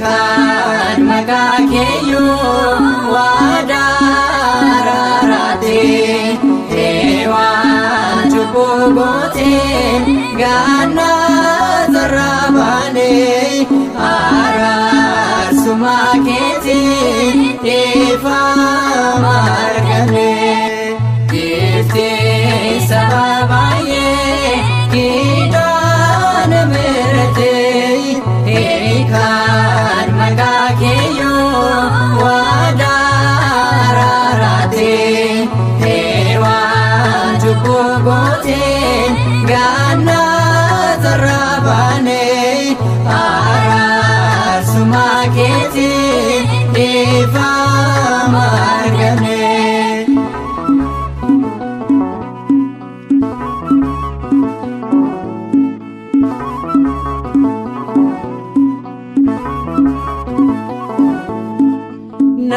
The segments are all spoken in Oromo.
kan makakeyo wadararate ewan chukugote gana zarabane arar sumaketi efa margane gifte sababaye kidan mirte kan makakeyo wadararate ewan chukugote gana zarabane arar sumaketi efa margane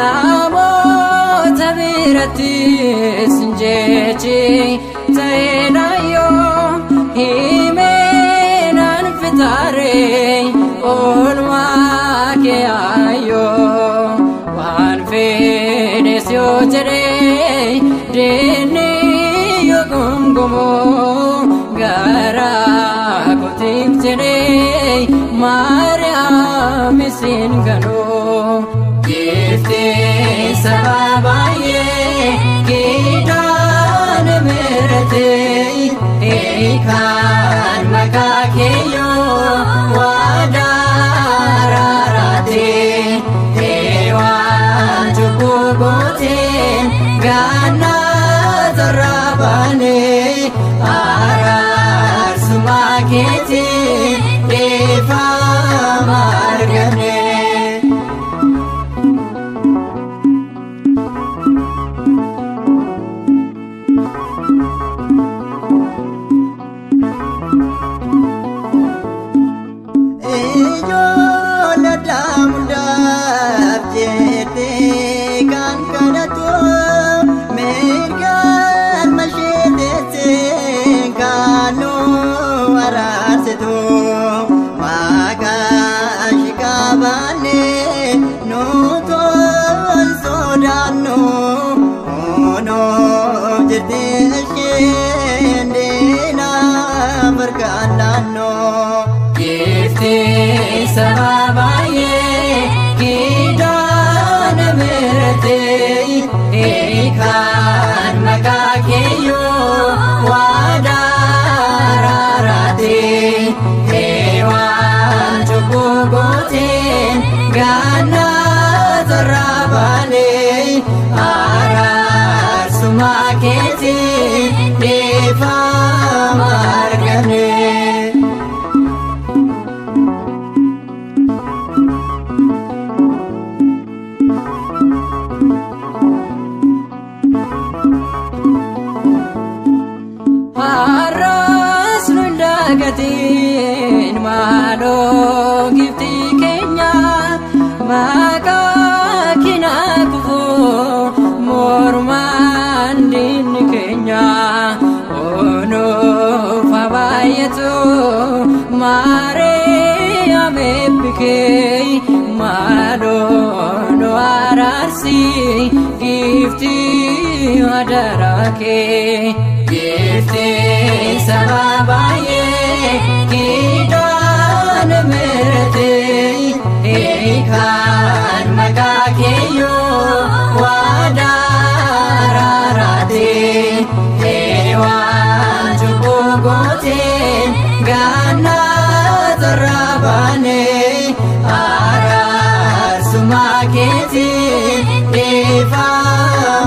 namoota biratti sinjechi ta'enayo himeenan fitaare olmaa kee ayyo waan fedhes yoo jedhe diinni yoo gungumoo garaa kootiif jedhe Maariyaam isin ganoo gifte sababaye kidan mirte kan makakeyo wadararate ewan chukugote gana zarabane arar sumaketi efa margane gifte sababaye kidan mirte kan makakeyo wadararate ewan chukugote gana zarabane arar sumaketi efa margane Arras nundagatin malo gifti kenya maka kinakufu morman din kenya ono fabayetu Maariyaam epike malo no arasi gifti wadarake gifte sababaye kidan mirte kan makakeyo wadararate ewan chukugote gana zarabane arar sumaketi efa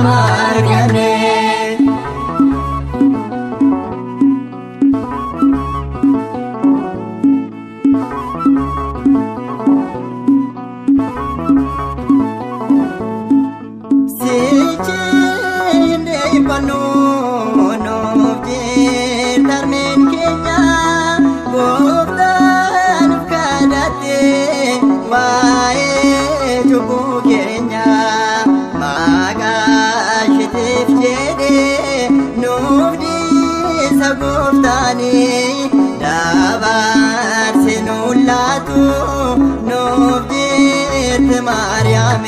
margane Beet Maariyaam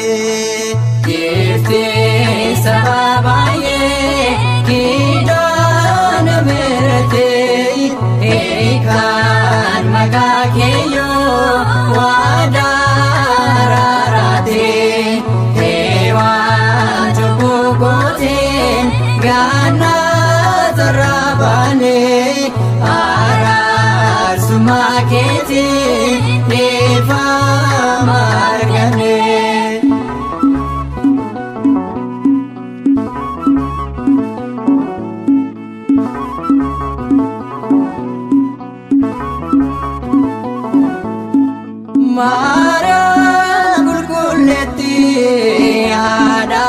Giftee saba baay'ee Kidhaana mirtee Kan maqaa keeyyoo waadaa raarratee Waan cubbuu gooteen gaannaa sarara baanee araarsummaa keetiin dhiifama arganne. Maariyaam qulqulleettii haadha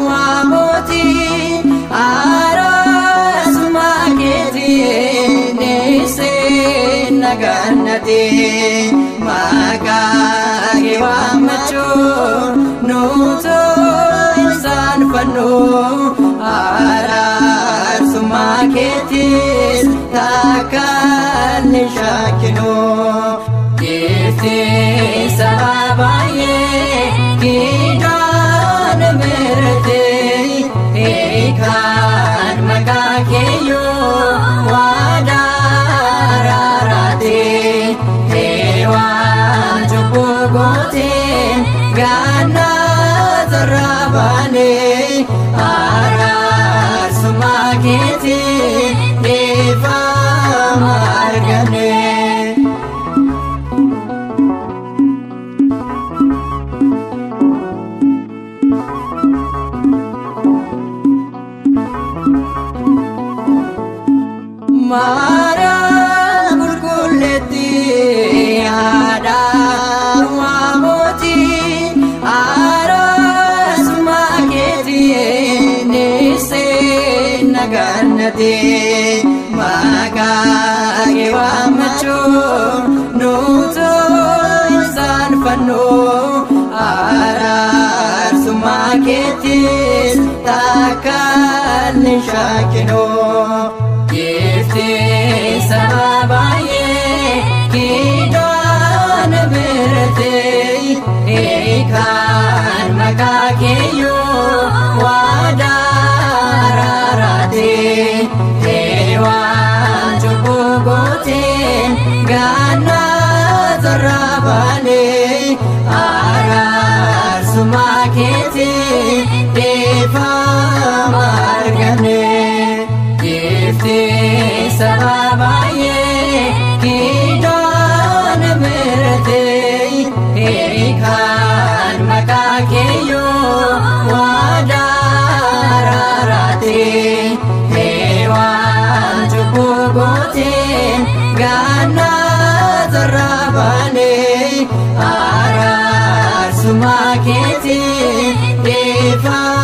waamotii araarsummaa keetiin dhiisee nagannatee maqaa kee waammachuun nuutoo hin saanfannu araarsummaa keetiis takka hin shakkinu. Giftee saba baay'ee Kidhaana mirtee Kan maqaa keeyyoo waadaa raarratee Waan cubbuu gooteen gaannaa sarara baanee araarsummaa keetiin dhiifama arganne. Maariyaam qulqulleettii haadha waamotii araarsummaa keetiin dhiisee nagannatee maqaa kee waammachuun nuutoo hin saanfannu araarsummaa keetiis takka hin shakkinu. Giftee saba baay'ee Kidhaana mirtee Kan maqaa keeyyoo waadaa raarratee Waan cubbuu gooteen gaannaa sarara baanee araarsummaa keetiin dhiifama arganne. Giftee saba baay'ee Kidhaana mirtee Kan maqaa keeyyoo waadaa raarratee Waan cubbuu gooteen gaannaa sarara baanee araarsummaa keetiin dhiifama